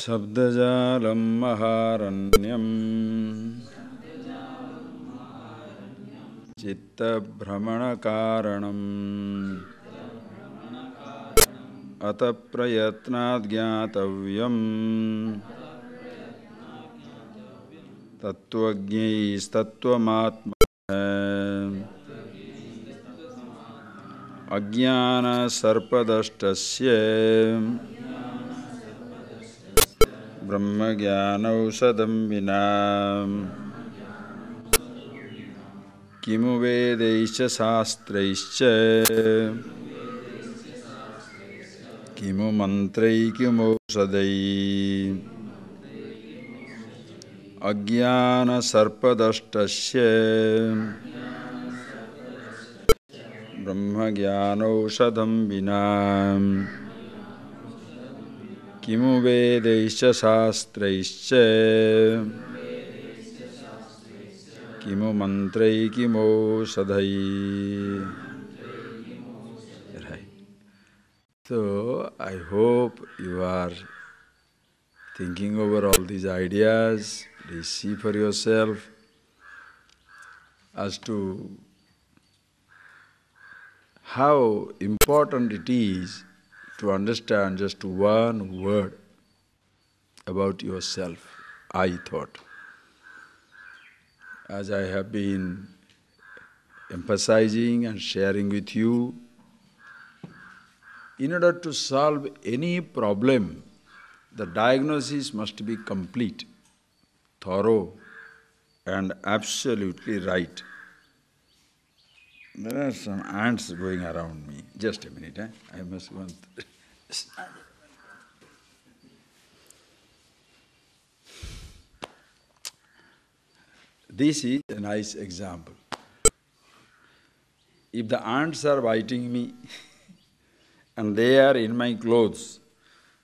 Sabdajalam maharanyam Chitta Brahmana Karanam Ata Prayatnad Gyatavyam Tattvajnais Tattvamatma Ajnana Sarpadashtasya Brahma Jnanausadam Vinam Kimu Vedaischa Sastraischa Kimu Mantrai Kimu Sadai Ajnana Sarpadashtasya Brahma Jnanausadam Vinam Kimu Vedaischa Sastraischa Kimu Mantrai Kimu Sadhai. Right. So, I hope you are thinking over all these ideas. Please see for yourself as to how important it is to understand just one word about yourself, I thought. As I have been emphasizing and sharing with you, in order to solve any problem, the diagnosis must be complete, thorough, and absolutely right. There are some ants going around me. Just a minute, I must go and This is a nice example. If the ants are biting me and they are in my clothes,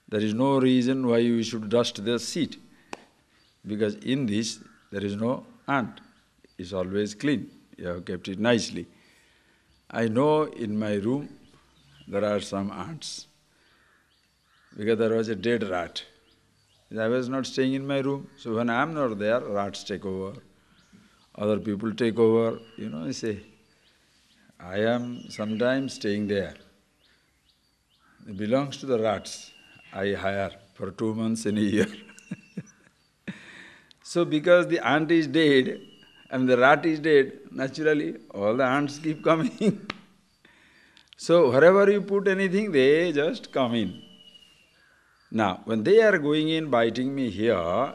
there is no reason why we should dust the seat, because in this there is no ant. It's always clean. You have kept it nicely. I know in my room there are some ants, because there was a dead rat. I was not staying in my room, so when I am not there, rats take over. Other people take over, I say, I am sometimes staying there. It belongs to the rats. I hire for 2 months in a year. So because the ant is dead and the rat is dead, naturally all the ants keep coming. So wherever you put anything, they just come in. Now, when they are going in, biting me here,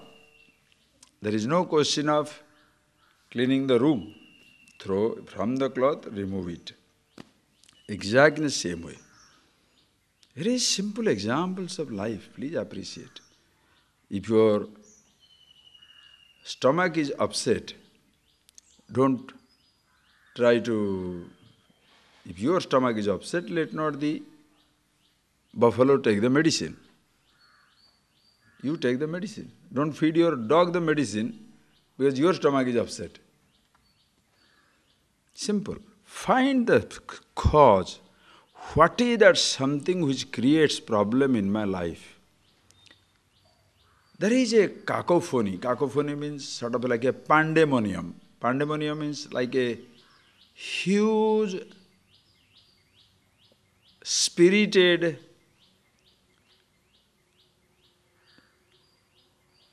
there is no question of cleaning the room. Throw from the cloth, remove it. Exactly the same way. Very simple examples of life, please appreciate. If your stomach is upset, don't try to... If your stomach is upset, let not the buffalo take the medicine. You take the medicine. Don't feed your dog the medicine because your stomach is upset. Simple. Find the cause. What is that something which creates problem in my life? There is a cacophony. Cacophony means sort of like a pandemonium. Pandemonium means like a huge, spirited,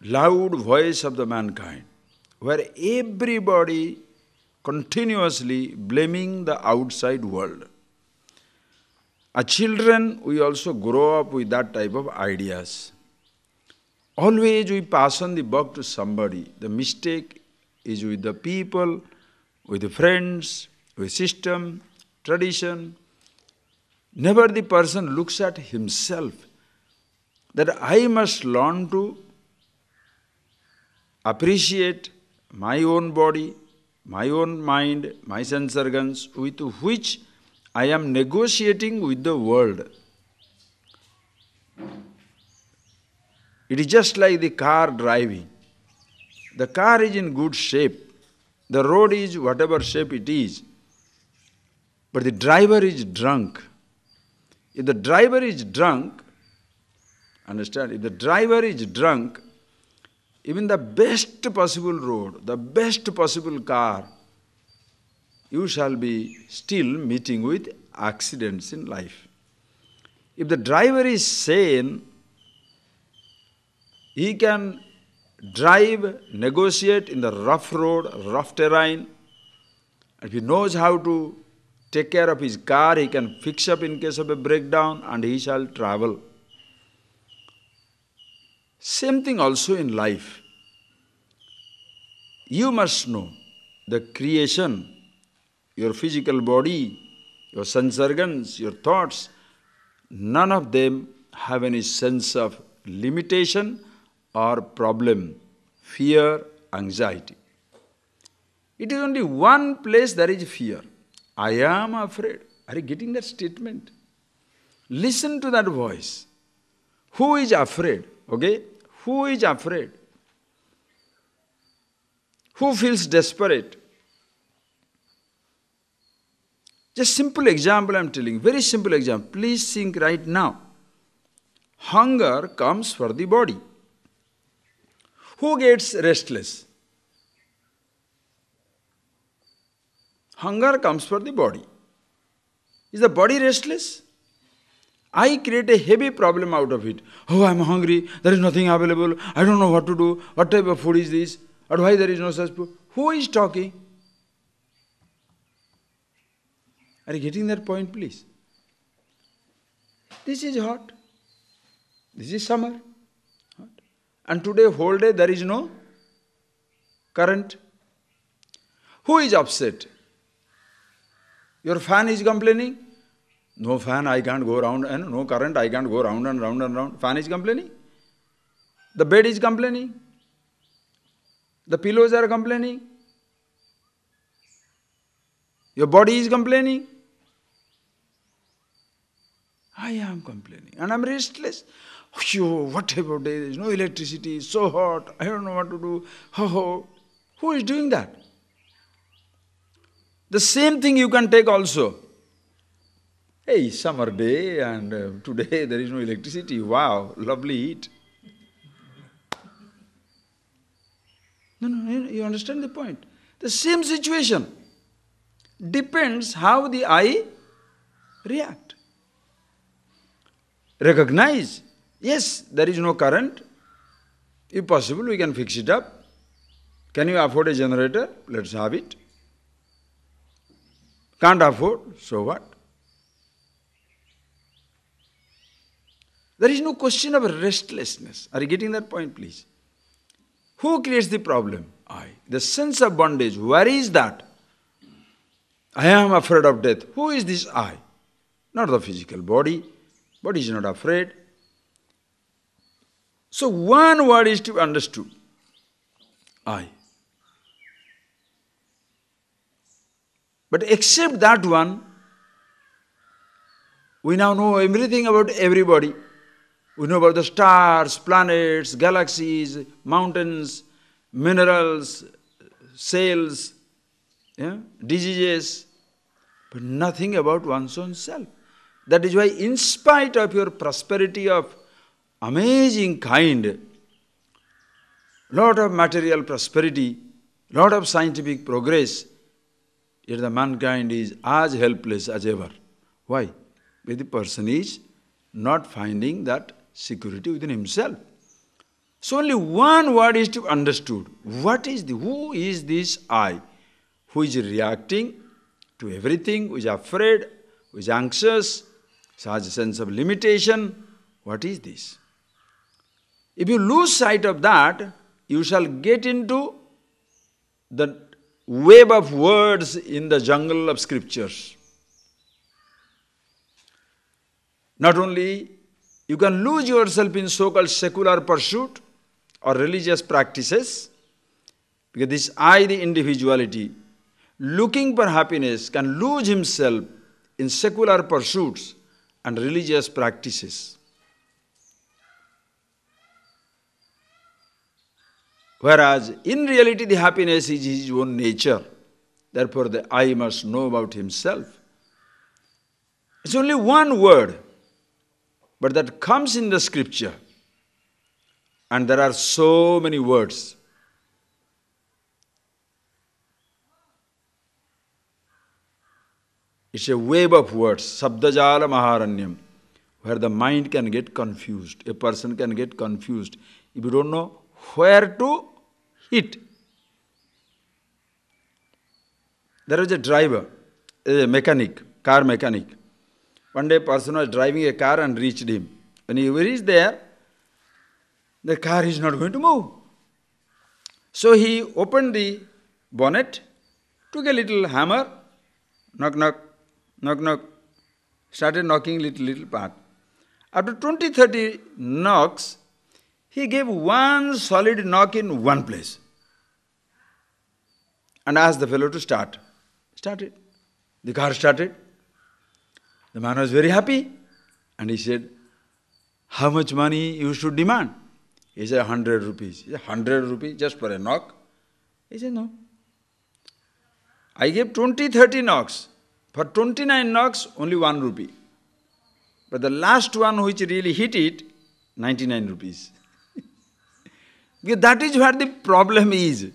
loud voice of the mankind, where everybody continuously blaming the outside world. As children, we also grow up with that type of ideas. Always we pass on the buck to somebody. The mistake is with the people, with the friends, with system, tradition. Never the person looks at himself, that I must learn to appreciate my own body, my own mind, my sense organs, with which I am negotiating with the world. It is just like the car driving. The car is in good shape. The road is whatever shape it is. But the driver is drunk. If the driver is drunk, Understand? If the driver is drunk, even the best possible road, the best possible car, you shall be still meeting with accidents in life. If the driver is sane, he can drive, negotiate in the rough road, rough terrain. If he knows how to take care of his car, he can fix up in case of a breakdown and he shall travel. Same thing also in life. You must know the creation, your physical body, your sense organs, your thoughts, none of them have any sense of limitation or problem, fear, anxiety. It is only one place there is fear. I am afraid. Are you getting that statement? Listen to that voice. Who is afraid? Okay? Who is afraid? Who feels desperate? Just simple example I am telling, very simple example. Please think right now. Hunger comes for the body. Who gets restless? Hunger comes for the body. Is the body restless? I create a heavy problem out of it. Oh, I am hungry, there is nothing available, I don't know what to do, what type of food is this, or why there is no such food. Who is talking? Are you getting that point, please? This is hot. This is summer. Hot. And today, whole day, there is no current. Who is upset? Your fan is complaining. No fan, I can't go round, and no current, I can't go round and round and round. Fan is complaining. The bed is complaining. The pillows are complaining. Your body is complaining. I am complaining. And I am restless. Oh, what about day? There is no electricity, it's so hot, I don't know what to do. Oh, who is doing that? The same thing you can take also. Hey, summer day and today there is no electricity. Wow, lovely heat. No, you understand the point? The same situation. Depends how the I react. Recognize, yes, there is no current. If possible, we can fix it up. Can you afford a generator? Let's have it. Can't afford, so what? There is no question of restlessness. Are you getting that point, please? Who creates the problem? I. The sense of bondage, where is that? I am afraid of death. Who is this I? Not the physical body. Body is not afraid. So one word is to be understood. I. But except that one, we now know everything about everybody. We know about the stars, planets, galaxies, mountains, minerals, cells, diseases, but nothing about one's own self. That is why in spite of your prosperity of amazing kind, lot of material prosperity, lot of scientific progress, yet the mankind is as helpless as ever. Why? Because the person is not finding that security within himself. So only one word is to be understood. Who is this I? Who is reacting to everything, who is afraid, who is anxious, who has a sense of limitation. What is this? If you lose sight of that, you shall get into the web of words in the jungle of scriptures. Not only you can lose yourself in so-called secular pursuit or religious practices, because this I, the individuality, looking for happiness, can lose himself in secular pursuits and religious practices. Whereas in reality the happiness is his own nature. Therefore the I must know about himself. It's only one word, but that comes in the scripture. And there are so many words. It's a web of words, Sabdajala Maharanyam, where the mind can get confused. A person can get confused if you don't know where to hit. There was a driver, a mechanic, car mechanic. One day a person was driving a car and reached him. When he reached there, the car is not going to move. So he opened the bonnet, took a little hammer, knock, knock, knock, knock, started knocking little part. After 20-30 knocks, he gave one solid knock in one place and asked the fellow to start. Started. The car started. The man was very happy and he said, "How much money you should demand?" He said, 100 rupees. He said, 100 rupees just for a knock? He said, "No. I gave 20-30 knocks. For 29 knocks, only 1 rupee. But the last one which really hit it, 99 rupees. Because that is where the problem is.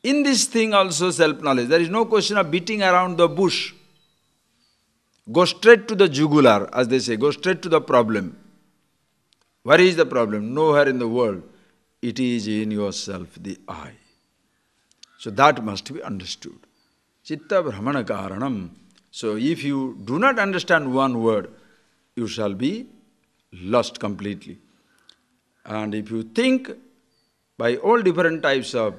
In this thing also self-knowledge, there is no question of beating around the bush. Go straight to the jugular, as they say, go straight to the problem. Where is the problem? Nowhere in the world. It is in yourself, the I. So that must be understood. Chitta brahmana karanam. So if you do not understand one word, you shall be lost completely. And if you think by all different types of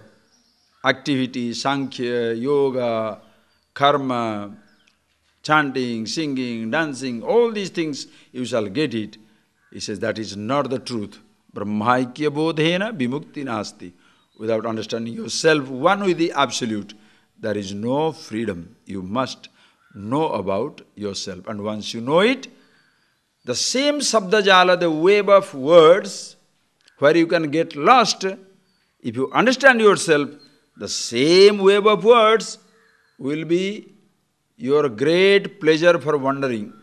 activities, Sankhya, Yoga, Karma, chanting, singing, dancing, all these things, you shall get it. He says that is not the truth. Brahmaikya bodhena vimukti nasti. Without understanding yourself, one with the Absolute, there is no freedom. You must know about yourself. And once you know it, the same sabdajala, the web of words, where you can get lost, if you understand yourself, the same web of words will be your great pleasure for wandering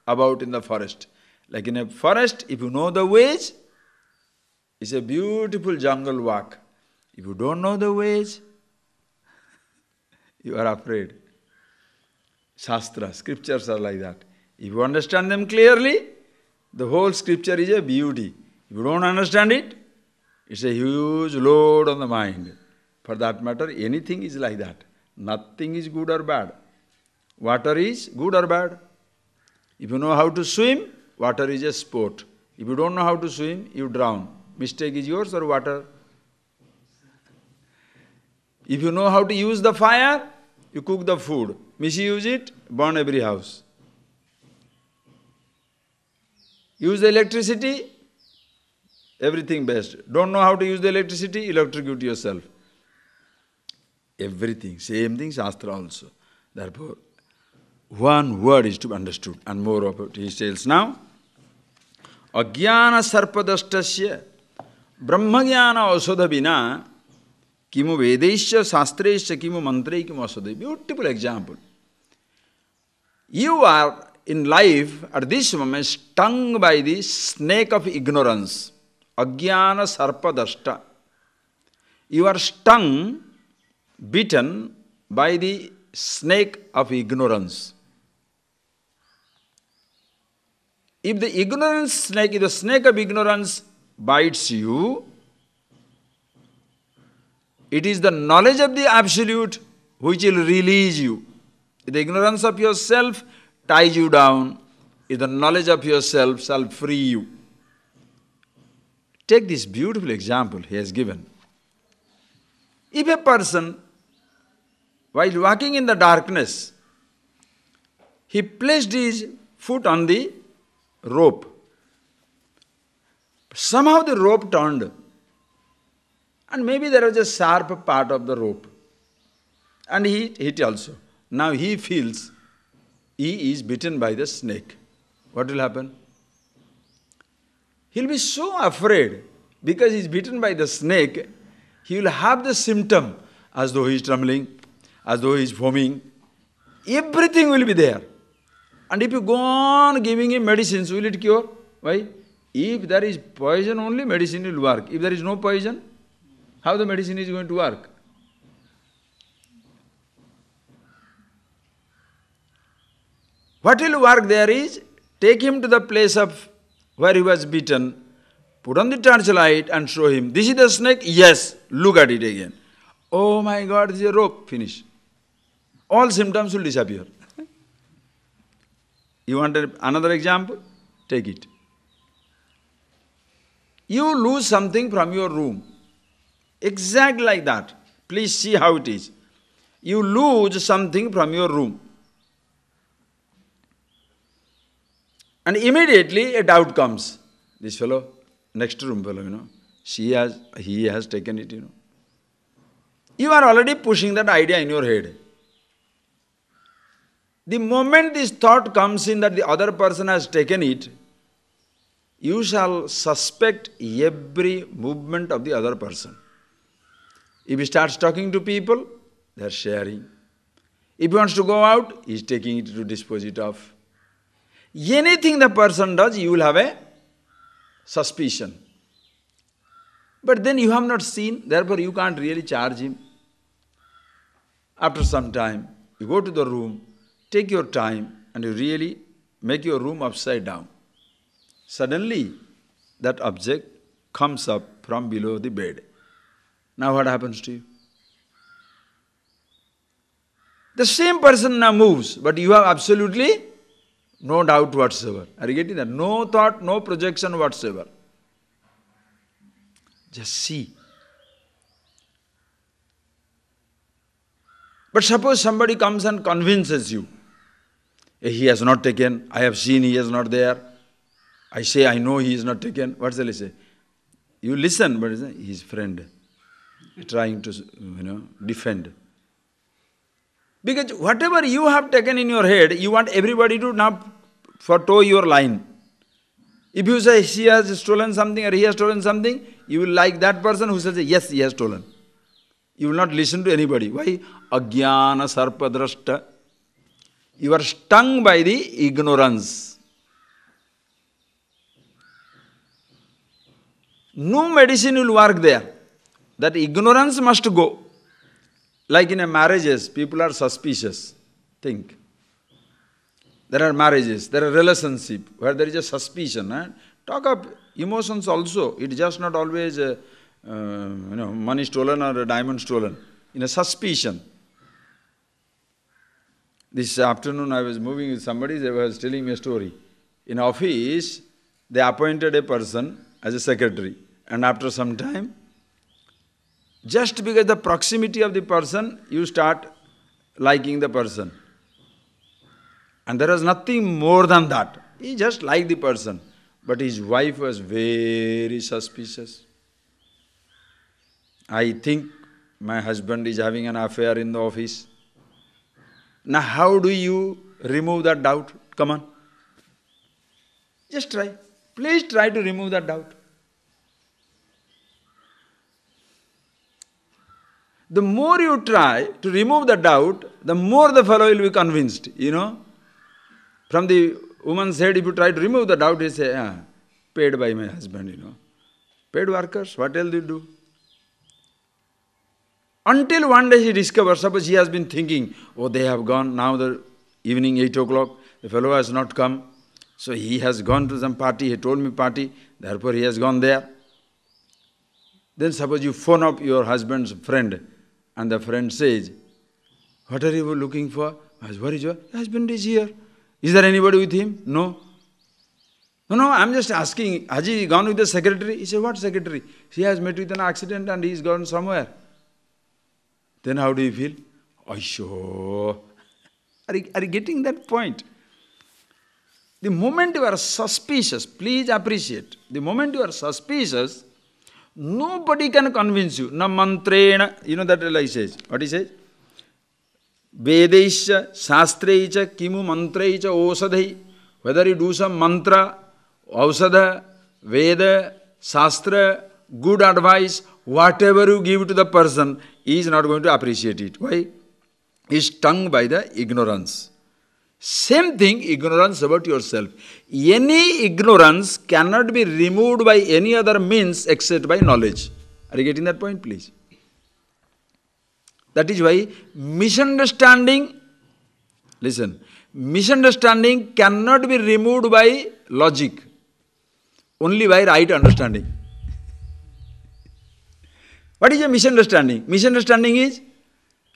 about in the forest. Like in a forest, if you know the ways, it's a beautiful jungle walk. If you don't know the ways, you are afraid. Shastra, scriptures are like that. If you understand them clearly, the whole scripture is a beauty. If you don't understand it, it's a huge load on the mind. For that matter, anything is like that. Nothing is good or bad. Water is good or bad. If you know how to swim, water is a sport. If you don't know how to swim, you drown. Mistake is yours or water? If you know how to use the fire, you cook the food. Misuse it, burn every house. Use the electricity, everything best. Don't know how to use the electricity, electrocute yourself. Everything, same thing, Shastra also. Therefore, one word is to be understood. And more about he tells now, Ajnana sarpadashtasya brahmagyana ausodha vina kimu vedesya shastresya kimu mantre kimu ausodha. Beautiful example. You are in life at this moment stung by the snake of ignorance. Ajnana sarpadashta. You are stung, bitten by the snake of ignorance. If the ignorance snake, if the snake of ignorance bites you, it is the knowledge of the Absolute which will release you. If the ignorance of yourself ties you down, if the knowledge of yourself shall free you. Take this beautiful example he has given. If a person, while walking in the darkness, he placed his foot on the rope. Somehow the rope turned. And maybe there was a sharp part of the rope. And he hit also. Now he feels he is bitten by the snake. What will happen? He'll be so afraid because he is bitten by the snake. He will have the symptom as though he is trembling, as though he is foaming. Everything will be there. And if you go on giving him medicines, will it cure? Why? If there is poison only, medicine will work. If there is no poison, how the medicine is going to work? What will work there is, take him to the place of where he was beaten, put on the torchlight and show him, this is the snake, yes, look at it again. Oh my God, this is a rope, finish. All symptoms will disappear. You want another example? Take it. You lose something from your room. Exactly like that. Please see how it is. You lose something from your room. And immediately a doubt comes. This fellow, next room fellow, he has taken it, You are already pushing that idea in your head. The moment this thought comes in that the other person has taken it, you shall suspect every movement of the other person. If he starts talking to people, they are sharing. If he wants to go out, he is taking it to dispose it of. Anything the person does, you will have a suspicion. But then you have not seen, therefore you can't really charge him. After some time, you go to the room, take your time, and you really make your room upside down. Suddenly, that object comes up from below the bed. Now what happens to you? The same person now moves, but you have absolutely no doubt whatsoever. Are you getting that? No thought, no projection whatsoever. Just see. But suppose somebody comes and convinces you, he has not taken, I have seen he is not there. I say, I know he is not taken. What shall I say? You listen, but his friend trying to, defend. Because whatever you have taken in your head, you want everybody to now foretoe your line. If you say she has stolen something or he has stolen something, you will like that person who says, yes, he has stolen. You will not listen to anybody. Why? Ajnana sarpadrashta. You are stung by the ignorance. No medicine will work there. That ignorance must go. Like in a marriages, people are suspicious. Think. There are marriages, there are relationships where there is a suspicion. Talk up emotions also. It is just not always money stolen or a diamond stolen. In a suspicion. This afternoon I was moving with somebody, they was telling me a story. In office, they appointed a person as a secretary. And after some time, just because the proximity of the person, you start liking the person. And there was nothing more than that. He just liked the person. But his wife was very suspicious. I think my husband is having an affair in the office. Now how do you remove that doubt? Come on. Just try. Please try to remove that doubt. The more you try to remove the doubt, the more the fellow will be convinced, From the woman's head, if you try to remove the doubt, he say, paid by my husband, Paid workers, what else do you do? Until one day he discovers, suppose he has been thinking, oh, they have gone, now the evening 8 o'clock, the fellow has not come. So he has gone to some party, he told me party, therefore he has gone there. Then suppose you phone up your husband's friend, and the friend says, what are you looking for? Where is your husband? Is here. Is there anybody with him? No. No, I'm just asking, has he gone with the secretary? He said, what secretary? He has met with an accident and he's gone somewhere. Then how do you feel? Aisho. Are you getting that point? The moment you are suspicious, please appreciate, the moment you are suspicious, nobody can convince you. Na mantrena, that he says. What he says? Vedaisya, Shastrecha, Kimu Mantrecha, Osadhi. Whether you do some mantra, Ausada, Veda, Shastra, good advice, whatever you give to the person, he is not going to appreciate it. Why? He is stung by the ignorance. Same thing, ignorance about yourself. Any ignorance cannot be removed by any other means except by knowledge. Are you getting that point, please? That is why misunderstanding, listen, misunderstanding cannot be removed by logic, only by right understanding. What is a misunderstanding? Misunderstanding is,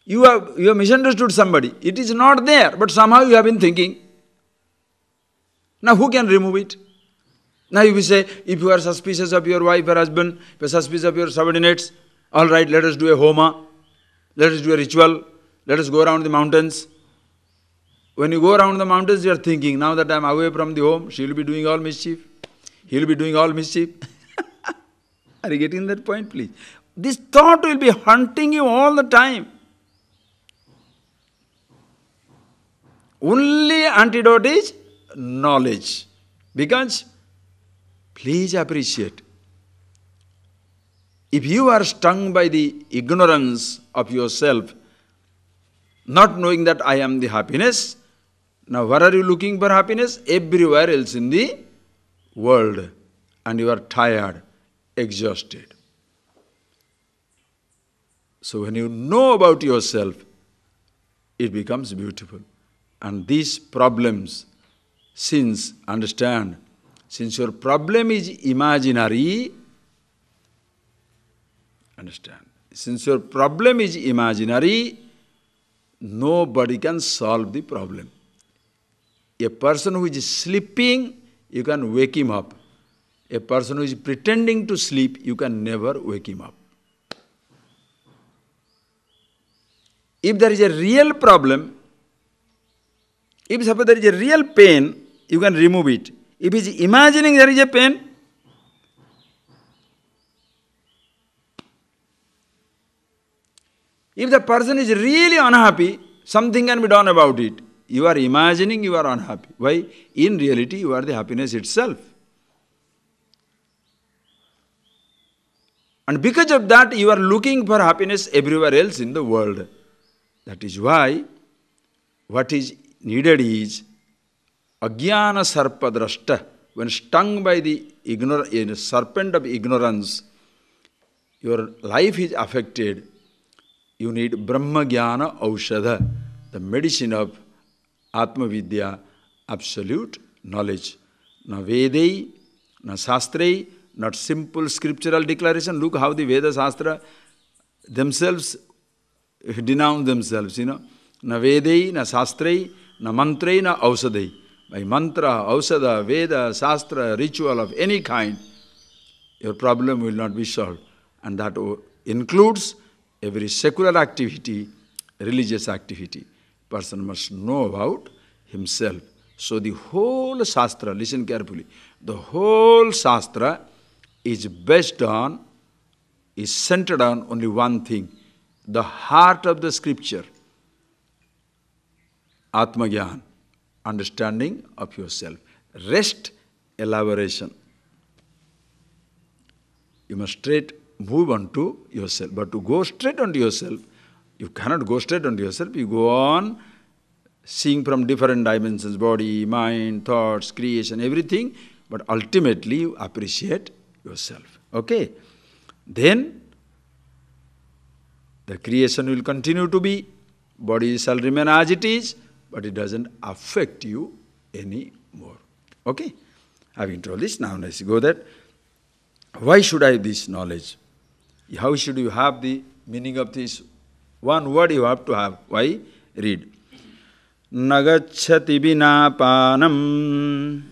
you have misunderstood somebody. It is not there, but somehow you have been thinking. Now who can remove it? Now if you say, if you are suspicious of your wife or husband, if you are suspicious of your subordinates, all right, let us do a homa, let us do a ritual, let us go around the mountains. When you go around the mountains, you are thinking, now that I am away from the home, she will be doing all mischief. He will be doing all mischief. Are you getting that point, please? This thought will be haunting you all the time. Only antidote is knowledge. Because, please appreciate, if you are stung by the ignorance of yourself, not knowing that I am the happiness, now where are you looking for happiness? Everywhere else in the world. And you are tired, exhausted. So when you know about yourself, it becomes beautiful. And these problems, since, understand, since your problem is imaginary, understand, since your problem is imaginary, nobody can solve the problem. A person who is sleeping, you can wake him up. A person who is pretending to sleep, you can never wake him up. If there is a real problem, if suppose there is a real pain, you can remove it. If he is imagining there is a pain, if the person is really unhappy, something can be done about it. You are imagining you are unhappy. Why? In reality, you are the happiness itself. And because of that, you are looking for happiness everywhere else in the world. That is why what is needed is ajnana sarpadrashta. When stung by the serpent of ignorance, your life is affected. You need Brahma Jnana Aushadha, the medicine of Atma Vidya, absolute knowledge. Na Vedai, na Shastrei, not simple scriptural declaration. Look how the Veda Shastra themselves denounce themselves, Na Vedai, na Shastrei, na Mantrei, na Ausadai. By mantra, Ausada, Veda, Shastra, ritual of any kind, your problem will not be solved. And that includes every secular activity, religious activity. Person must know about himself. So the whole Shastra, listen carefully, the whole Shastra is based on, is centered on only one thing, the heart of the scripture, Atma Jnana, understanding of yourself. Rest, elaboration. You must straight move on to yourself. But to go straight onto yourself, you cannot go straight onto yourself. You go on seeing from different dimensions, body, mind, thoughts, creation, everything. But ultimately you appreciate yourself. Okay? Then the creation will continue to be, body shall remain as it is, but it doesn't affect you anymore. Okay? Having told this, now let's go that. Why should I have this knowledge? How should you have the meaning of this? One word you have to have. Why? Read. Nagacchati vinapanam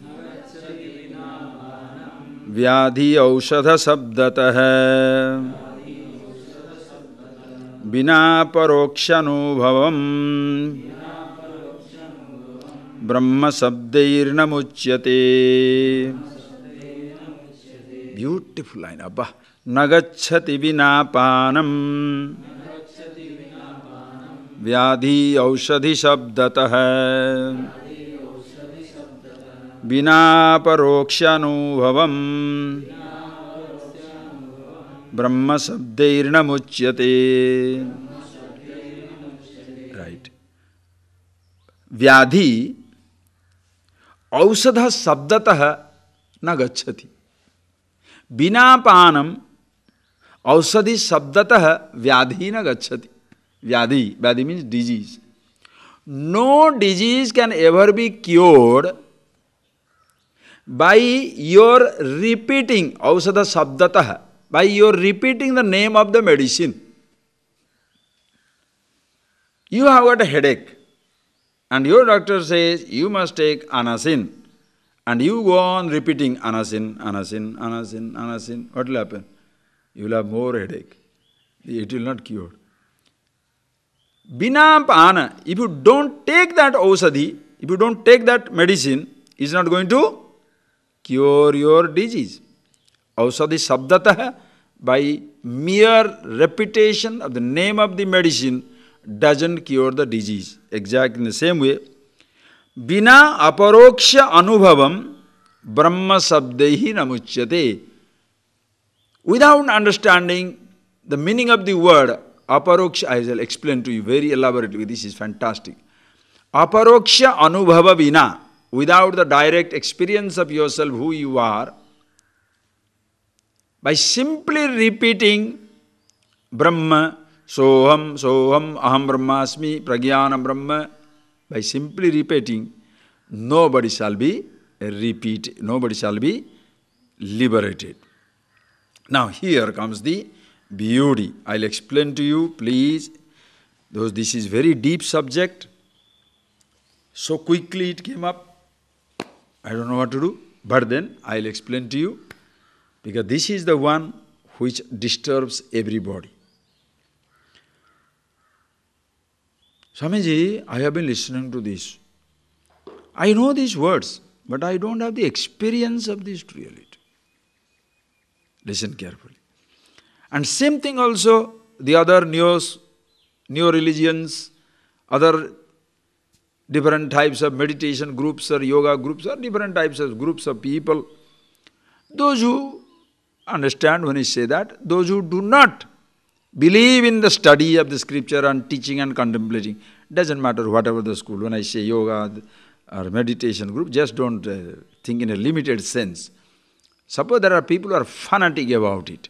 vyadhi aushadha sabdatah vina parokshanubhavam brahma sabdairna muchyate. Beautiful line. Abba. Nagacchati vinapanam vyadhi aushadhi sabdatah vina parokshanubhavam brahma sabdairna muchyate. Right. Vyadhi, औषधः शब्दतः न गच्छति. बिना पानम औषधि शब्दतः व्याधि न गच्छति. Vyadhi means disease. No disease can ever be cured by your repeating aushadha sabdatah, by your repeating the name of the medicine. You have got a headache and your doctor says you must take anasin, and you go on repeating anasin, anasin, anasin, anasin. What will happen? You will have more headache. It will not cure. Bina pana, if you don't take that aushadhi, if you don't take that medicine, it's not going to cure your disease. Aushadhi sabdatah, by mere repetition of the name of the medicine, doesn't cure the disease. Exactly in the same way, Bina aparoksha anubhavam brahma sabdehi namuchyate. Without understanding the meaning of the word aparoksha, I will explain to you very elaborately. This is fantastic. Aparoksha anubhava vina, without the direct experience of yourself who you are, by simply repeating Brahma, Soham, Soham, Aham Brahmasmi, Pragyanam Brahma, by simply repeating, nobody shall be liberated. Now here comes the beauty. I'll explain to you, please. Though this is very deep subject, so quickly it came up, I don't know what to do, but then I'll explain to you, because this is the one which disturbs everybody. Swamiji, I have been listening to this. I know these words, but I don't have the experience of this reality. Listen carefully. And same thing also, the other neo-religions, other different types of meditation groups or yoga groups or different types of groups of people. Those who understand when I say that, those who do not believe in the study of the scripture and teaching and contemplating, doesn't matter whatever the school, when I say yoga or meditation group, just don't think in a limited sense. Suppose there are people who are fanatic about it,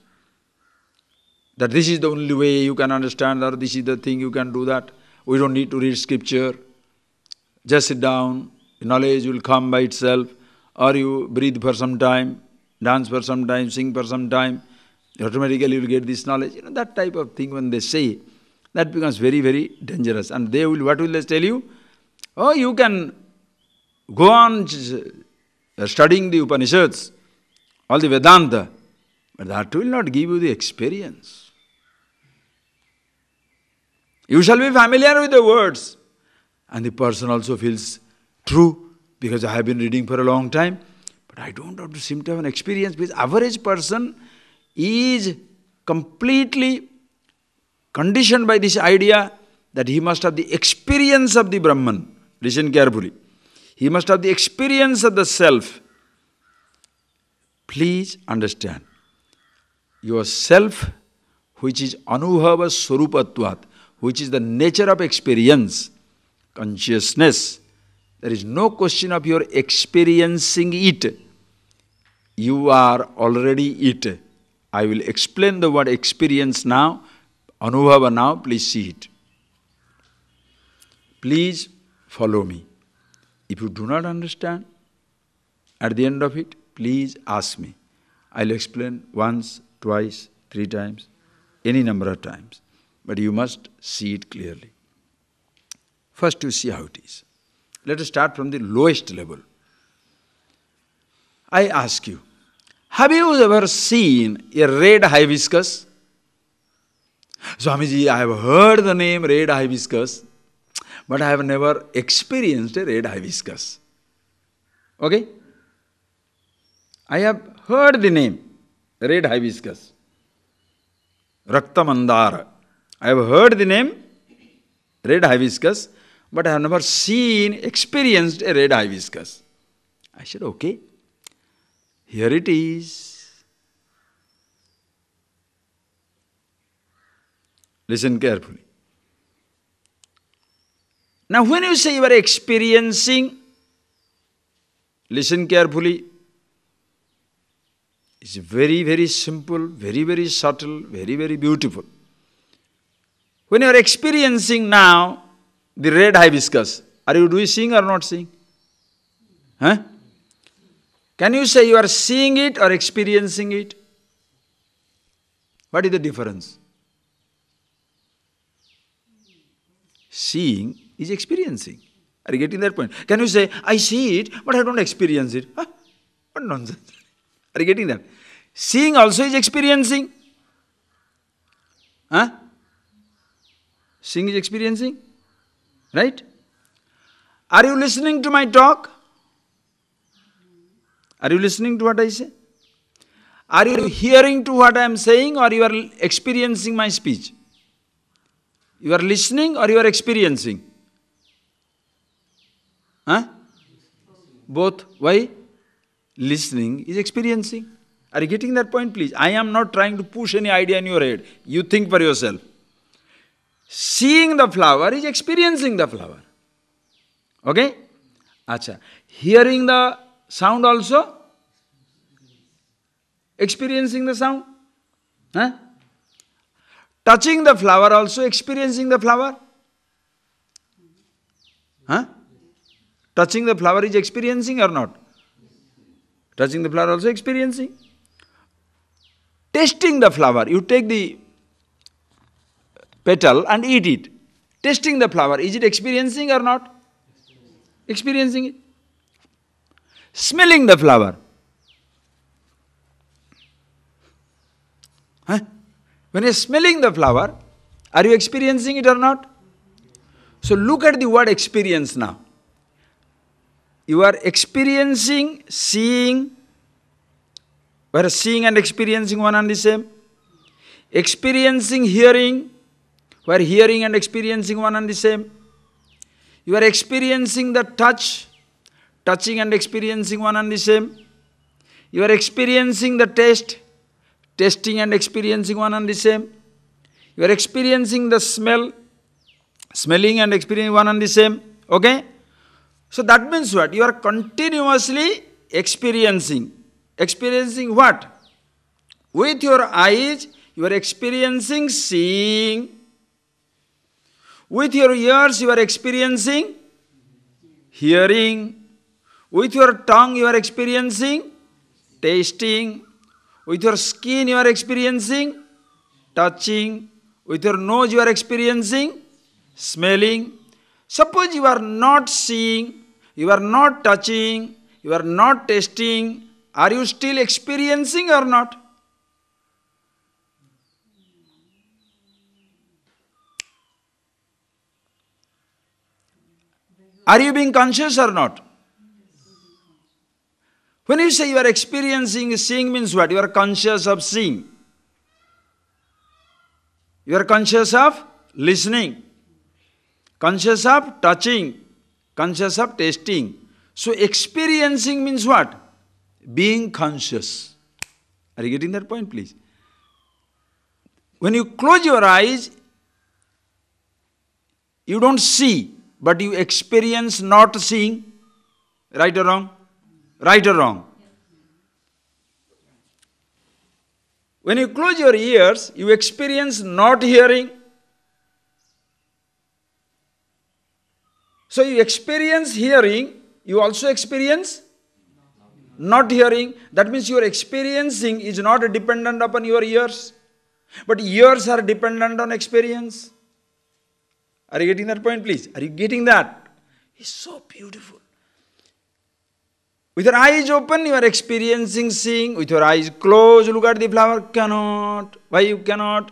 that this is the only way you can understand, or this is the thing you can do that. We don't need to read scripture. Just sit down, knowledge will come by itself, or you breathe for some time, dance for some time, sing for some time, automatically you will get this knowledge. That type of thing when they say, that becomes very, very dangerous. And they will, what will they tell you? Oh, you can go on studying the Upanishads, all the Vedanta, but that will not give you the experience. You shall be familiar with the words. And the person also feels true, because I have been reading for a long time, but I don't seem to have an experience. Because average person is completely conditioned by this idea that he must have the experience of the Brahman. Listen carefully. He must have the experience of the self. Please understand. Your self, which is anubhava swarupatvat, which is the nature of experience, consciousness, there is no question of your experiencing it. You are already it. I will explain the word experience now, anubhava now, please see it. Please follow me. If you do not understand, at the end of it, please ask me. I'll explain once, twice, 3 times, any number of times. But you must see it clearly. First you see how it is. Let us start from the lowest level. I ask you, have you ever seen a red hibiscus? Swamiji, I have heard the name red hibiscus, but I have never experienced a red hibiscus. Okay? I have heard the name red hibiscus, Rakta Mandara. I have heard the name red hibiscus, but I have never experienced a red hibiscus. I said, okay, here it is. Listen carefully. Now when you say you are experiencing Listen carefully. It's very, very simple, very, very subtle, very, very beautiful. When you are experiencing now the red hibiscus, are you seeing or not seeing? Huh? Can you say you are seeing it or experiencing it? What is the difference? Seeing is experiencing. Are you getting that point? Can you say, I see it, but I don't experience it? Huh? What nonsense. Are you getting that? Seeing also is experiencing. Huh? Seeing is experiencing. Right? Are you listening to my talk? Are you listening to what I say? Are you hearing to what I am saying, or you are experiencing my speech? You are listening or you are experiencing? Huh? Both. Why? Listening is experiencing. Are you getting that point, please? I am not trying to push any idea in your head. You think for yourself. Seeing the flower is experiencing the flower. Okay? Acha. Hearing the sound also? Experiencing the sound? Huh? Touching the flower also experiencing the flower? Huh? Touching the flower is experiencing or not? Touching the flower also experiencing. Tasting the flower, you take the petal and eat it. Tasting the flower, is it experiencing or not? Experiencing it. Smelling the flower. Huh? When you are smelling the flower, are you experiencing it or not? So look at the word experience now. You are experiencing, seeing, whereas seeing and experiencing one and the same. Experiencing hearing, where hearing and experiencing one and the same. You are experiencing the touch, touching and experiencing one and the same. You are experiencing the taste, tasting and experiencing one and the same. You are experiencing the smell, smelling and experiencing one and the same. Okay? So that means what? You are continuously experiencing. Experiencing what? With your eyes, you are experiencing seeing. With your ears, you are experiencing hearing. With your tongue, you are experiencing tasting. With your skin, you are experiencing touching. With your nose, you are experiencing smelling. Suppose you are not seeing, you are not touching, you are not tasting, are you still experiencing or not? Are you being conscious or not? When you say you are experiencing, seeing means what? You are conscious of seeing. You are conscious of listening. Conscious of touching. Conscious of tasting. So experiencing means what? Being conscious. Are you getting that point, please? When you close your eyes, you don't see, but you experience not seeing. Right or wrong? Right or wrong? When you close your ears, you experience not hearing. So you experience hearing, you also experience not hearing. That means your experiencing is not dependent upon your ears, but ears are dependent on experience. Are you getting that point, please? Are you getting that? It's so beautiful. With your eyes open, you are experiencing seeing. With your eyes closed, look at the flower. Cannot. Why you cannot?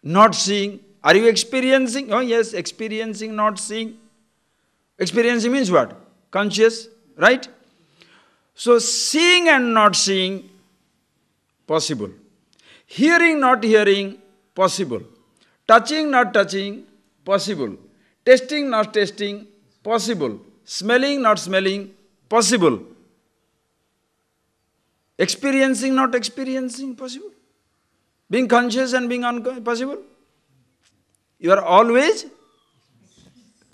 Not seeing. Are you experiencing? Oh yes, experiencing, not seeing. Experiencing means what? Conscious, right? So seeing and not seeing, possible. Hearing, not hearing, possible. Touching, not touching, possible. Tasting, not tasting, possible. Smelling, not smelling, possible. Experiencing, not experiencing, possible. Being conscious and being unconscious, possible. You are always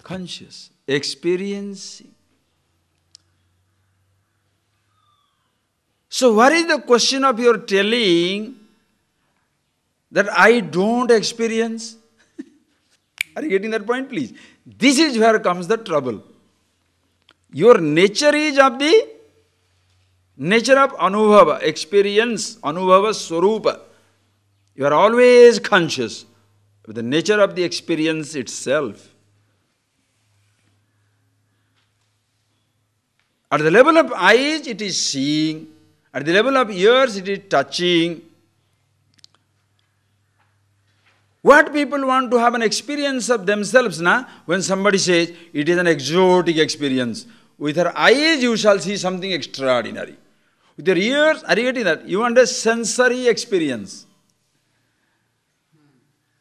conscious, experiencing. So what is the question of your telling that I don't experience? Are you getting that point, please? This is where comes the trouble. Your nature is of the nature of anubhava, experience, anubhava swarupa. You are always conscious of the nature of the experience itself. At the level of eyes, it is seeing. At the level of ears, it is touching. What people want to have an experience of themselves, na? When somebody says, it is an exotic experience. With her eyes, you shall see something extraordinary. With your ears, are you getting that? You want a sensory experience.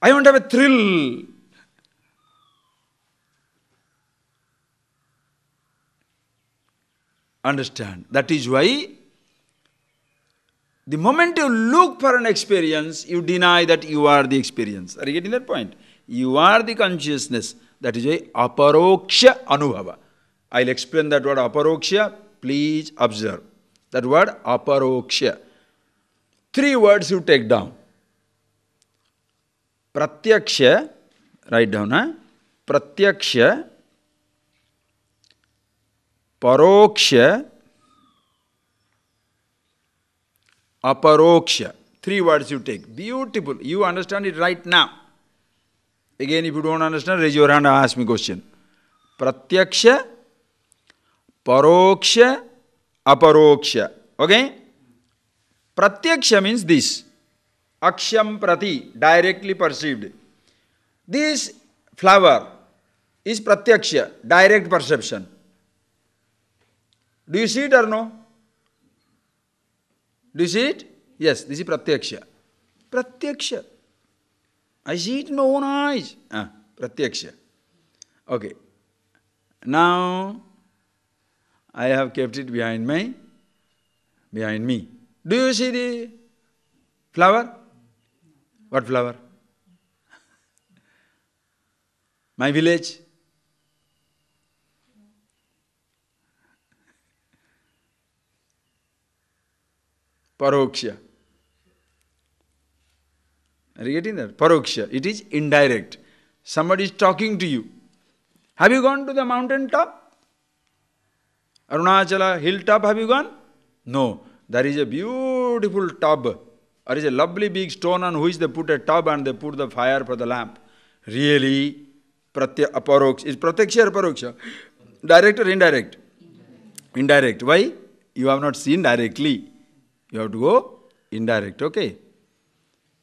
I want to have a thrill. Understand? That is why the moment you look for an experience, you deny that you are the experience. Are you getting that point? You are the consciousness. That is why aparoksha anubhava. I'll explain that word aparoksha. Please observe. That word aparoksha. 3 words you take down. Pratyaksha, write down, huh? Pratyaksha, paroksha, aparoksha. 3 words you take. Beautiful. You understand it right now. Again, if you don't understand, raise your hand and ask me question. Pratyaksha, paroksha, aparoksha. Okay? Pratyaksha means this. Aksham prati, directly perceived. This flower is pratyaksha, direct perception. Do you see it or no? Do you see it? Yes, this is pratyaksha. Pratyaksha. I see it in my own eyes. Pratyaksha. Okay. Now, I have kept it behind me. Do you see the flower? What flower? My village. Paroksha. Are you getting that? Paroksha. It is indirect. Somebody is talking to you. Have you gone to the mountain top? Arunachala hilltop, have you gone? No. There is a beautiful tub. There is a lovely big stone on which they put a tub and they put the fire for the lamp. Really? Aparoksha. Is pratyaksha or paroksha? Direct or indirect? Indirect. Why? You have not seen directly. You have to go indirect. Okay?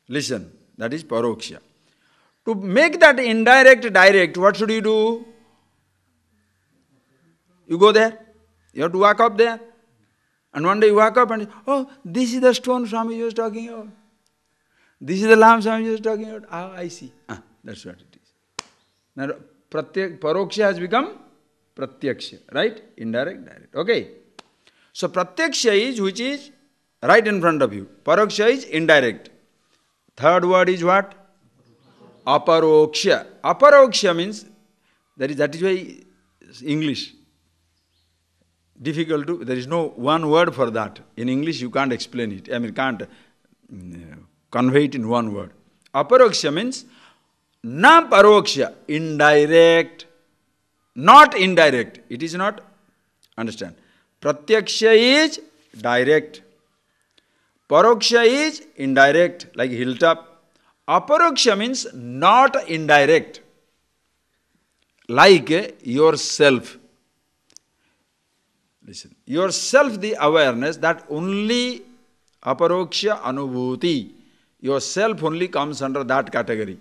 Listen. That is paroksha. To make that indirect direct, what should you do? You go there. You have to walk up there. And one day you walk up and, oh, this is the stone Swami was talking about. This is the lamp Swami was talking about. Ah, I see. That's what it is. Now, paroksha has become pratyaksha, right? Indirect, direct. Okay. So, pratyaksha is which is right in front of you. Paroksha is indirect. Third word is what? Aparoksha. Aparoksha means, that is why English. Difficult to, there is no one word for that. In English you can't explain it. Can't convey it in one word. Aparoksha means na paroksha, indirect, not indirect. It is not, understand. Pratyaksha is direct. Paroksha is indirect, like hilltop. Aparoksha means not indirect, like yourself. Listen, yourself the awareness that only aparoksha anubhuti, yourself only comes under that category.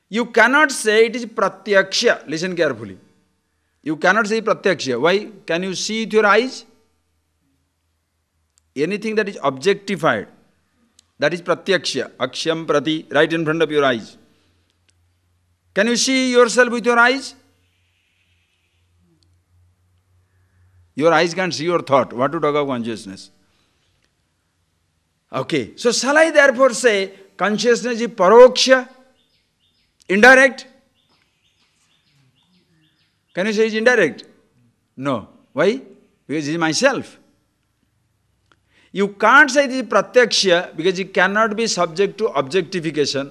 You cannot say it is pratyaksha. Listen carefully. You cannot say pratyaksha. Why? Can you see with your eyes? Anything that is objectified, that is pratyaksha, aksham prati, right in front of your eyes. Can you see yourself with your eyes? Your eyes can't see your thought. What to talk of consciousness? Okay. So shall I therefore say consciousness is paroksha? Indirect? Can you say it's indirect? No. Why? Because it is myself. You can't say this is pratyaksha because it cannot be subject to objectification.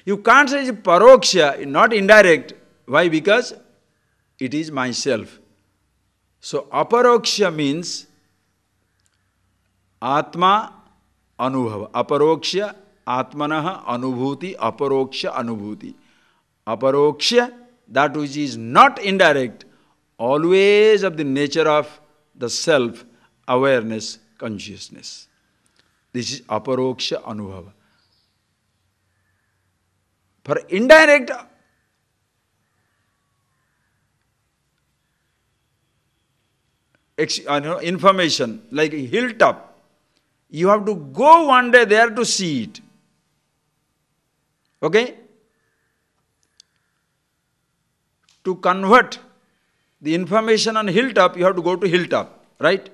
You can't say it is paroksha, not indirect. Why? Because it is myself. So aparoksha means Atma Anubhava. Aparoksha Atmanaha Anubhuti, Aparoksha Anubhuti. Aparoksha, that which is not indirect, always of the nature of the self, awareness, consciousness. This is Aparoksha Anubhava. For indirect information, like a hilltop, you have to go one day there to see it. Okay? To convert the information on hilltop, you have to go to hilltop, right?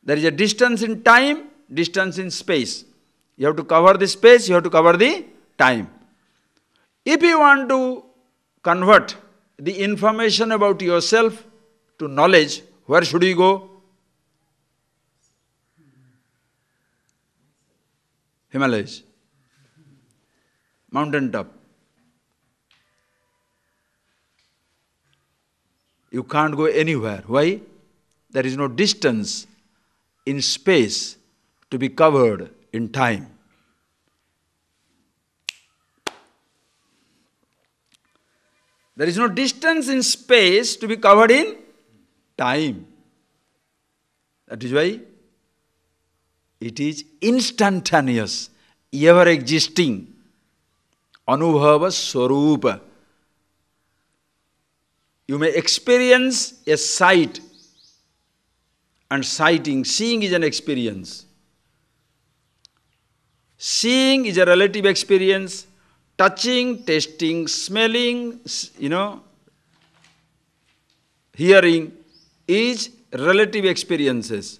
There is a distance in time, distance in space. You have to cover the space, you have to cover the time. If you want to convert the information about yourself to knowledge, where should you go? Himalayas. Mountain top. You can't go anywhere. Why? There is no distance in space to be covered in time. There is no distance in space to be covered in time. That is why it is instantaneous, ever existing. Anubhava Swarupa. You may experience a sight, and sighting, seeing is an experience. Seeing is a relative experience. Touching, tasting, smelling, hearing is relative experiences.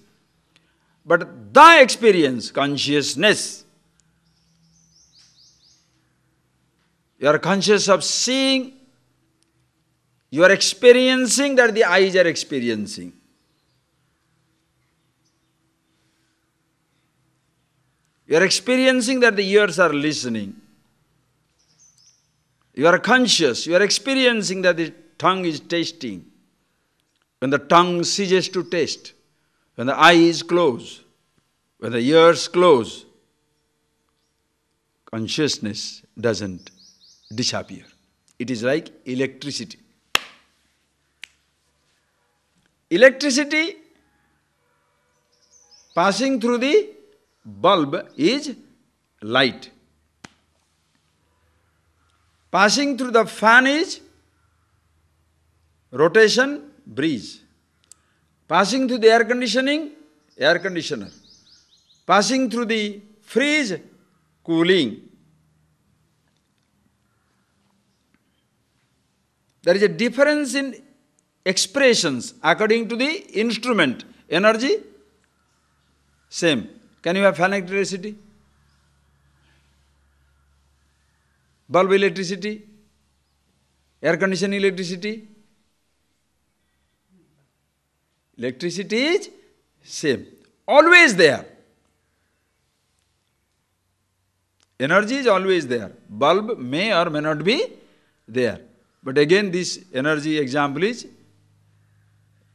But the experience, consciousness, you are conscious of seeing, you are experiencing that the eyes are experiencing. You are experiencing that the ears are listening. You are conscious, you are experiencing that the tongue is tasting. When the tongue ceases to taste, when the eyes close, when the ears close, consciousness doesn't disappear. It is like electricity. Electricity passing through the bulb is light. Passing through the fan is rotation, breeze. Passing through the air conditioning, air conditioner. Passing through the fridge, cooling. There is a difference in expressions according to the instrument. Energy, same. Can you have fan electricity? Bulb electricity? Air conditioning electricity? Electricity is same. Always there. Energy is always there. Bulb may or may not be there. But again, this energy example is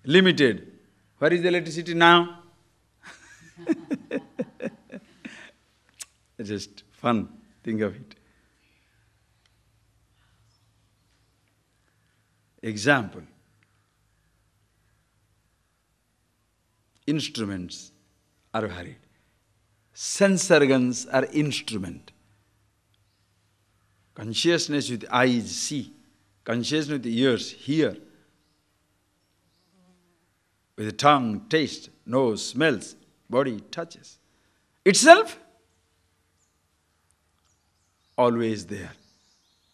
limited. Where is the electricity now? It's just fun. Think of it. Example. Instruments are varied. Sense organs are instrument. Consciousness with eyes see. Consciousness with ears hear. With the tongue taste. Nose smells. Body touches. Itself always there.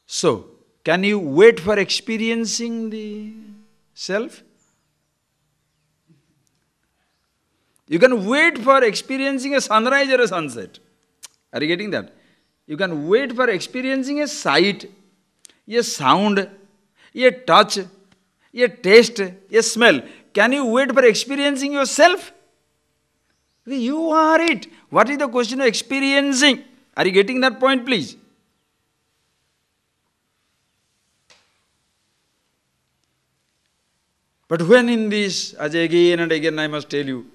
So, can you wait for experiencing the self? You can wait for experiencing a sunrise or a sunset. Are you getting that? You can wait for experiencing a sight, a sound, a touch, a taste, a smell. Can you wait for experiencing yourself? You are it. What is the question of experiencing? Are you getting that point, please? But when in this, as again and again I must tell you,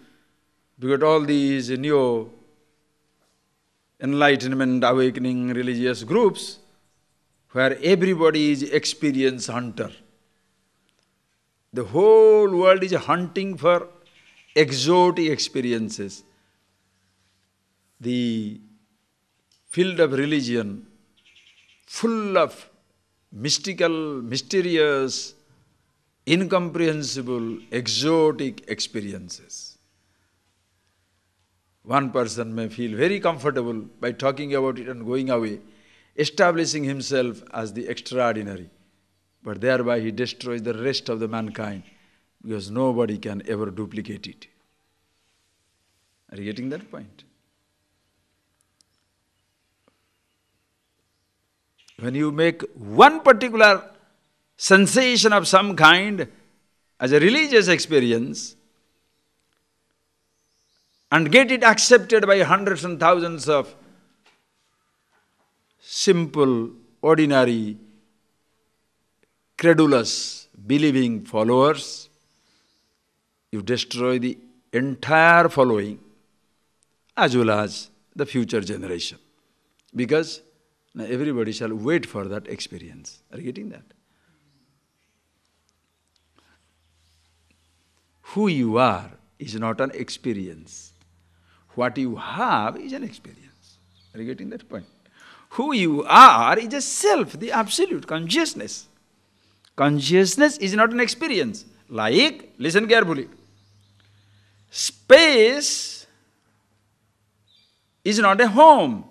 because all these new enlightenment, awakening religious groups, where everybody is experience hunter. The whole world is hunting for exotic experiences. The field of religion, full of mystical, mysterious, incomprehensible, exotic experiences. One person may feel very comfortable by talking about it and going away, establishing himself as the extraordinary. But thereby he destroys the rest of the mankind, because nobody can ever duplicate it. Are you getting that point? When you make one particular sensation of some kind as a religious experience and get it accepted by hundreds and thousands of simple, ordinary, credulous, believing followers, you destroy the entire following as well as the future generation. Because now everybody shall wait for that experience. Are you getting that? Who you are is not an experience. What you have is an experience. Are you getting that point? Who you are is a self, the absolute consciousness. Consciousness is not an experience. Like, listen carefully, space is not a home.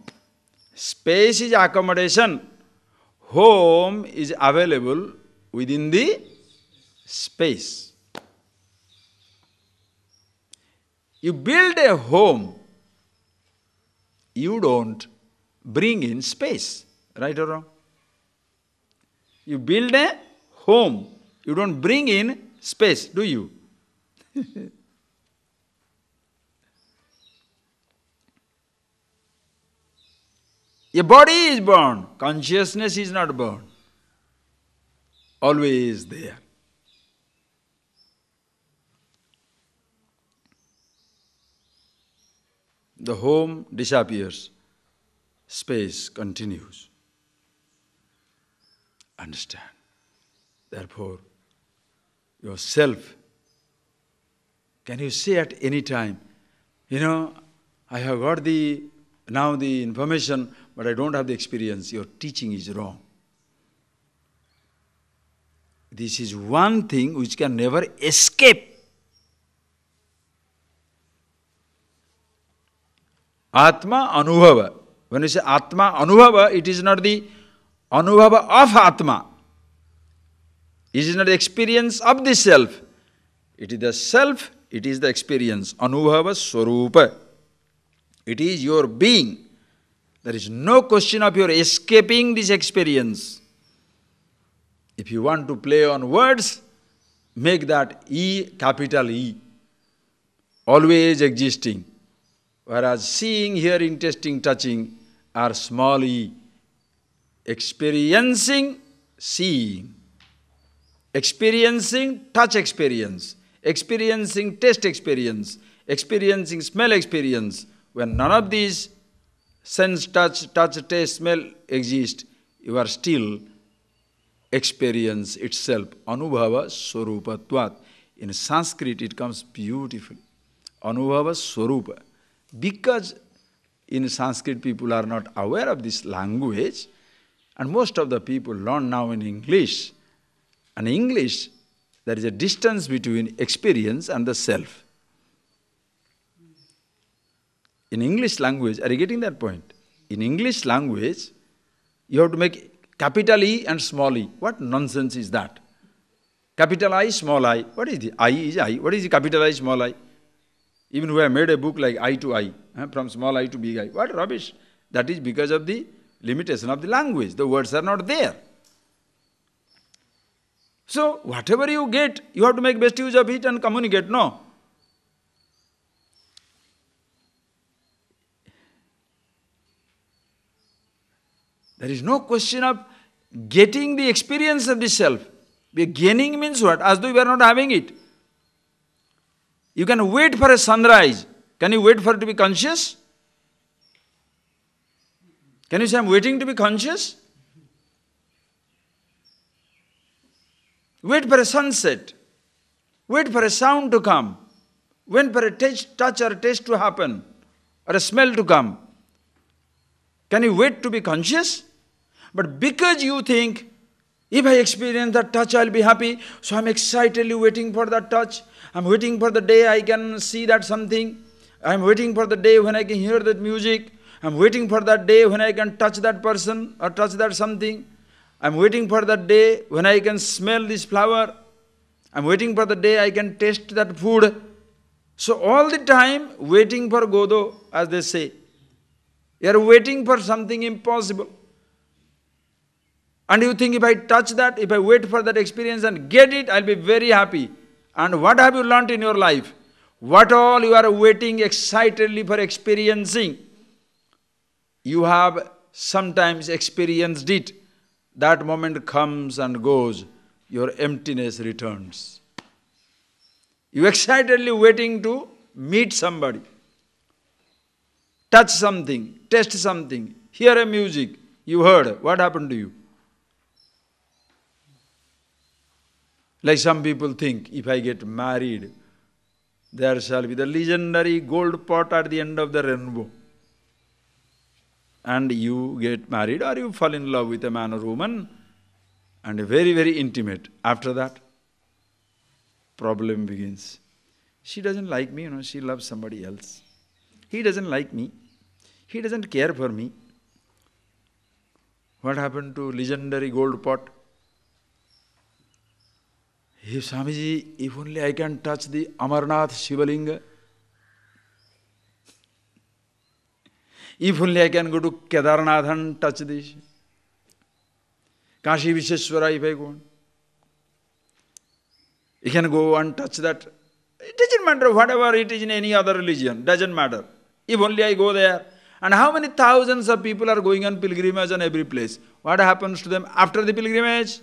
Space is accommodation. Home is available within the space. You build a home, you don't bring in space, right or wrong? You build a home, you don't bring in space, do you? A body is born, consciousness is not born. Always there. The home disappears, space continues. Understand. Therefore, yourself, can you say at any time, I have got now the information, but I don't have the experience. Your teaching is wrong. This is one thing which can never escape. Atma Anubhava. When you say Atma Anubhava, it is not the Anubhava of Atma. It is not the experience of the self. It is the self, it is the experience. Anubhava Swarupa. It is your being. There is no question of your escaping this experience. If you want to play on words, make that E capital E, always existing. Whereas seeing, hearing, tasting, touching are small e. Experiencing, seeing. Experiencing, touch experience. Experiencing, taste experience. Experiencing, smell experience. When none of these sense, touch, taste, smell exist, you are still experience itself. Anubhava Swarupatvat. In Sanskrit it comes beautifully. Anubhava Swarupa. Because in Sanskrit people are not aware of this language, and most of the people learn now in English. And in English, there is a distance between experience and the self. In English language, are you getting that point? In English language, you have to make capital E and small e. What nonsense is that? Capital I, small I. What is the I is I? What is the capital I, small I? Even we have made a book like I to I, from small I to big I. What rubbish! That is because of the limitation of the language. The words are not there. So, whatever you get, you have to make best use of it and communicate, no? There is no question of getting the experience of the self. Gaining means what? As though you are not having it. You can wait for a sunrise. Can you wait for it to be conscious? Can you say, I'm waiting to be conscious? Wait for a sunset. Wait for a sound to come. Wait for a touch or a taste to happen. Or a smell to come. Can you wait to be conscious? But because you think, if I experience that touch, I'll be happy. So I'm excitedly waiting for that touch. I'm waiting for the day I can see that something. I'm waiting for the day when I can hear that music. I'm waiting for that day when I can touch that person or touch that something. I'm waiting for that day when I can smell this flower. I'm waiting for the day I can taste that food. So all the time waiting for Godot, as they say. You are waiting for something impossible. And you think if I touch that, if I wait for that experience and get it, I'll be very happy. And what have you learnt in your life? What all you are waiting excitedly for experiencing, you have sometimes experienced it. That moment comes and goes. Your emptiness returns. You excitedly waiting to meet somebody, touch something, taste something, hear a music. You heard. What happened to you? Like some people think, if I get married, there shall be the legendary gold pot at the end of the rainbow. And you get married or you fall in love with a man or woman and very, very intimate. After that, problem begins. She doesn't like me, she loves somebody else. He doesn't like me. He doesn't care for me. What happened to legendary gold pot? If Swamiji, if only I can touch the Amarnath Shivalinga. If only I can go to Kedarnath and touch this. Kashi Visheshwara, if I go. You can go and touch that. It doesn't matter whatever it is in any other religion. Doesn't matter. If only I go there. And how many thousands of people are going on pilgrimage on every place? What happens to them after the pilgrimage?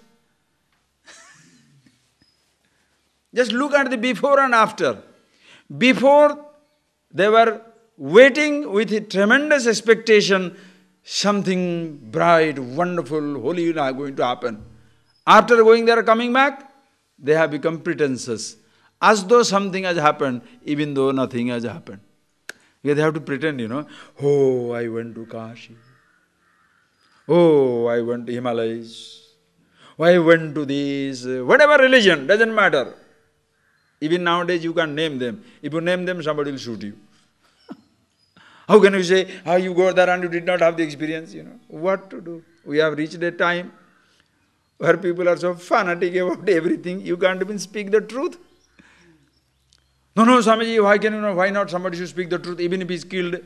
Just look at the before and after. Before, they were waiting with tremendous expectation, something bright, wonderful, holy is going to happen. After going there, coming back, they have become pretentious. As though something has happened, even though nothing has happened. Because they have to pretend, oh, I went to Kashi. Oh, I went to Himalayas. Oh, I went to this. Whatever religion, doesn't matter. Even nowadays you can't name them. If you name them, somebody will shoot you. How can you say, how you go there and you did not have the experience, What to do? We have reached a time where people are so fanatic about everything, you can't even speak the truth. No, Swamiji, why not somebody should speak the truth, even if he is killed?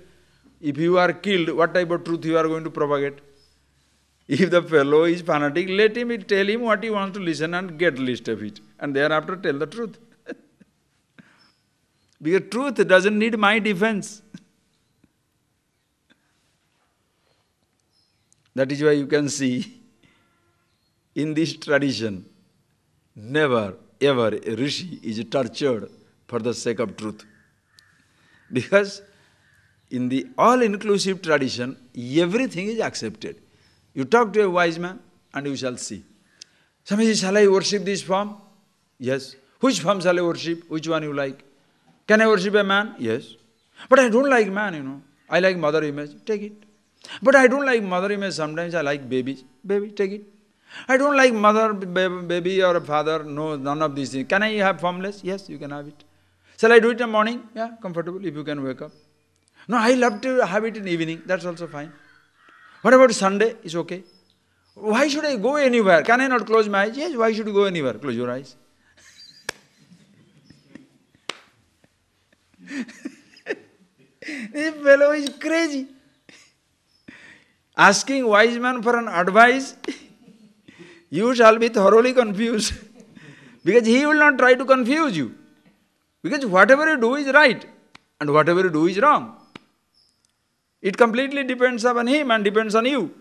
If you are killed, what type of truth you are going to propagate? If the fellow is fanatic, let him tell him what he wants to listen and get list of it. And thereafter tell the truth. Because truth doesn't need my defense. That is why you can see in this tradition, never ever a rishi is tortured for the sake of truth. Because in the all-inclusive tradition, everything is accepted. You talk to a wise man and you shall see. Swamiji, shall I worship this form? Yes. Which form shall I worship? Which one you like? Can I worship a man? Yes. But I don't like man, I like mother image. Take it. But I don't like mother image. Sometimes I like babies. Baby, take it. I don't like mother, baby or father. No, none of these things. Can I have formless? Yes, you can have it. Shall I do it in the morning? Yeah, comfortable if you can wake up. No, I love to have it in the evening. That's also fine. What about Sunday? It's okay. Why should I go anywhere? Can I not close my eyes? Yes, why should you go anywhere? Close your eyes. This fellow is crazy. Asking wise man for an advice, you shall be thoroughly confused. Because he will not try to confuse you. Because whatever you do is right and whatever you do is wrong. It completely depends upon him and depends on you.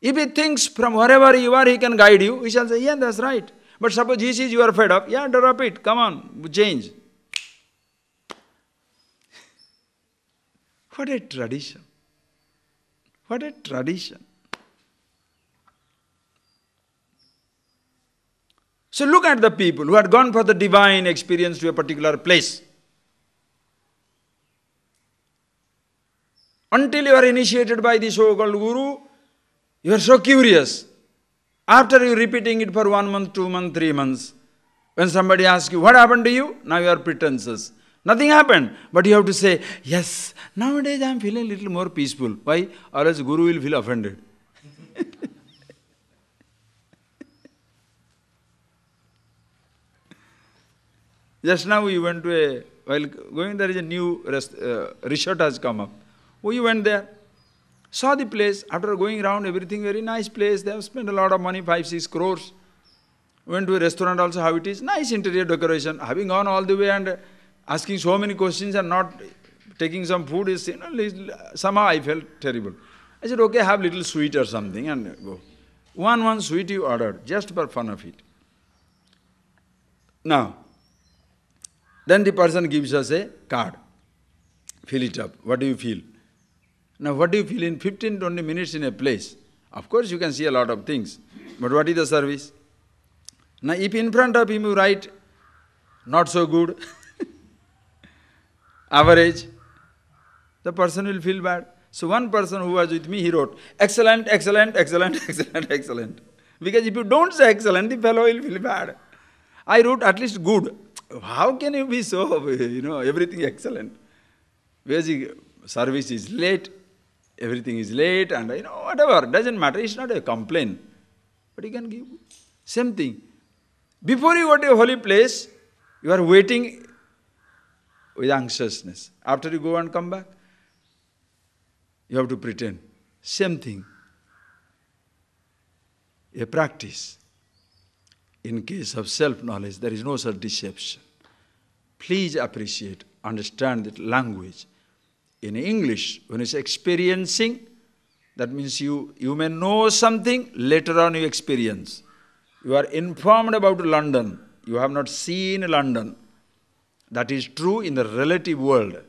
If he thinks from wherever you are, he can guide you, he shall say, yeah, that's right. But suppose he sees you are fed up, yeah, drop it, come on, change. What a tradition. What a tradition. So look at the people who had gone for the divine experience to a particular place. Until you are initiated by the so-called guru, you are so curious. After you repeating it for 1 month, 2 months, 3 months, when somebody asks you, what happened to you? Now you are pretentious. Nothing happened. But you have to say, yes, nowadays I am feeling a little more peaceful. Why? Or else guru will feel offended. Just now we went to a, while going there is a new resort has come up. We went there, saw the place, after going around everything, very nice place, they have spent a lot of money, 5-6 crores. Went to a restaurant also, how it is, nice interior decoration. Having gone all the way and asking so many questions and not taking some food is, somehow I felt terrible. I said, okay, have little sweet or something and go. One sweet you ordered, just for fun of it. Now, then the person gives us a card. Fill it up. What do you feel? Now, what do you feel in 15-20 minutes in a place? Of course, you can see a lot of things. But what is the service? Now, if in front of him you write, not so good, average, the person will feel bad. So one person who was with me, he wrote, excellent, excellent, excellent, excellent, excellent. Because if you don't say excellent, the fellow will feel bad. I wrote at least good. How can you be so, everything excellent? Because the service is late, everything is late, and whatever, doesn't matter, it's not a complaint. But you can give. Same thing. Before you go to a holy place, you are waiting with anxiousness. After you go and come back, you have to pretend. Same thing. A practice. In case of self-knowledge, there is no such deception. Please appreciate, understand that language. In English, when it's experiencing, that means you may know something, later on you experience. You are informed about London. You have not seen London. That is true in the relative world.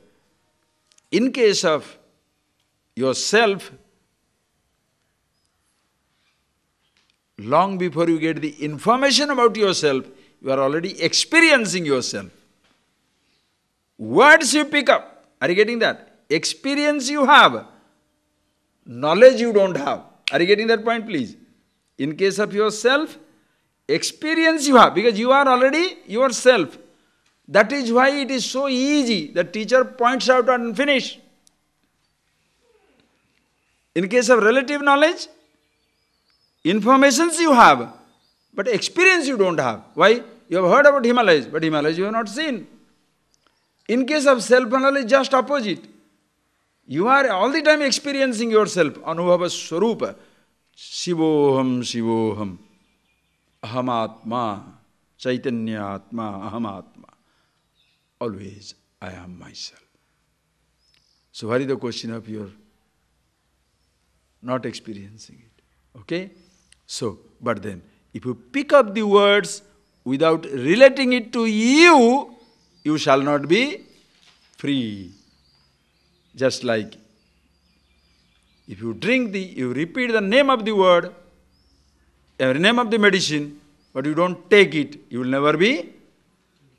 In case of yourself, long before you get the information about yourself, you are already experiencing yourself. Words you pick up. Are you getting that? Experience you have. Knowledge you don't have. Are you getting that point, please? In case of yourself, experience you have, because you are already yourself. That is why it is so easy. The teacher points out and finish. In case of relative knowledge, informations you have, but experience you don't have. Why? You have heard about Himalayas, but Himalayas you have not seen. In case of self-knowledge, just opposite. You are all the time experiencing yourself. Anubhava Swarupa. Shivoham, Shivoham. Ahamatma. Chaitanya Atma. Ahamatma. Always I am myself. So what is the question of your not experiencing it? Okay? So, but then, if you pick up the words without relating it to you, you shall not be free. Just like, if you you repeat the name of the word, name of the medicine, but you don't take it, you will never be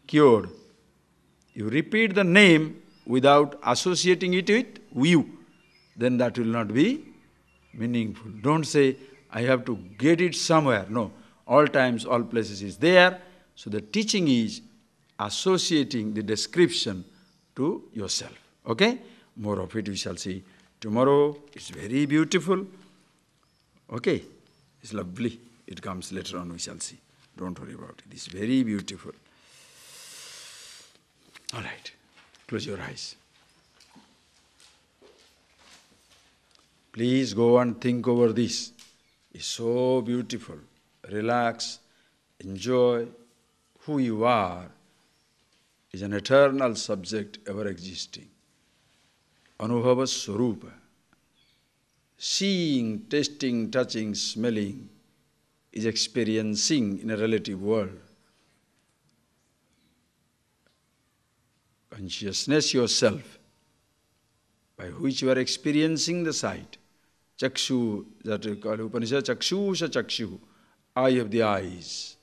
cured. You repeat the name without associating it with you, then that will not be meaningful. Don't say, I have to get it somewhere. No, all times, all places is there. So the teaching is associating the description to yourself. Okay? More of it we shall see tomorrow. It's very beautiful. Okay? It's lovely. It comes later on, we shall see. Don't worry about it. It's very beautiful. All right. Close your eyes. Please go and think over this. It's so beautiful. Relax, enjoy. Who you are is an eternal subject ever existing. Anubhava Swarupa. seeing, tasting, touching, smelling, is experiencing in a relative world. Consciousness yourself, by which you are experiencing the sight. Chakshu, that we call Upanishad, Chakshusha Chakshu, eye of the eyes.